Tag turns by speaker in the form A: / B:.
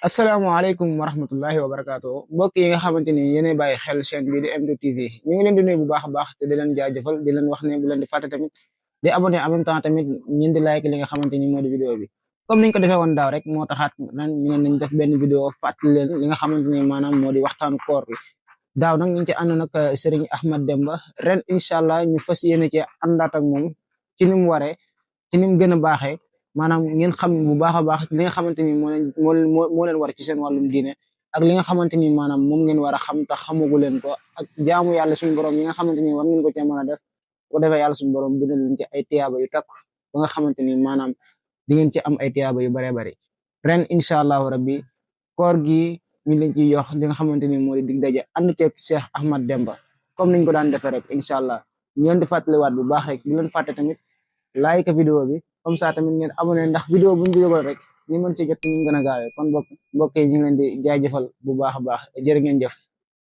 A: asalaamaaleykum wa rahmatullahi wa barakaatu mbokk yi nga xamante ni yéenay bàyyi xel chaîne bi di M2 TV ñu ngi leen di nuyu bu baax a baax te di leen jaajëfal di leen wax ne bu leen di fàtte tamit di abonné en même temps tamit ñeen di like li nga xamante ni moo di vidéo bi comme niñ ko defee woon daaw rek moo taxaat ren ñu ne nañ def benn vidéo fàttali leen li nga xamante ni maanaam moo di waxtaanu koor bi daaw nag ñu ngi ci àndoon ak Serigne Ahmad Demba ren incha allah ñu fas yéene ci àndaat ak moom ci ni mu waree ci ni mu gën a baaxee maanaam ngeen xam bu baax a baax li nga xamante ni moo leen war ci seen wàllum diine ak li nga xamante ni maanaam moom ngeen war a xam te xamagu leen ko ak jaamu yàlla suñu borom yi nga xamante ni war ngeen ko cee mën a def bu ko defee yàlla suñu borom bindal leen ci ay tiyaaba yu takk ba nga xamante ni maanaam di ngeen ci am ay tiyaaba yu baree bari ren incha allahu rabbi koor gi ñu leen ciy yox li nga xamante ni moo di dig daje ànd ceeg Cheikh Ahmad Demba comme niñ ko daan defee rek incha allah ñu leen di fàttaliwaat bu baax rek bu leen fàtte tamit like vidéo bi comme ça tamit ngeen abonné ndax vidéo buñ dugal rek ñu mën ci jot ñu gën a gaawee kon mbokk yi ñu ngi leen di jaajëfal bu baax a baax jërë ngeen jëf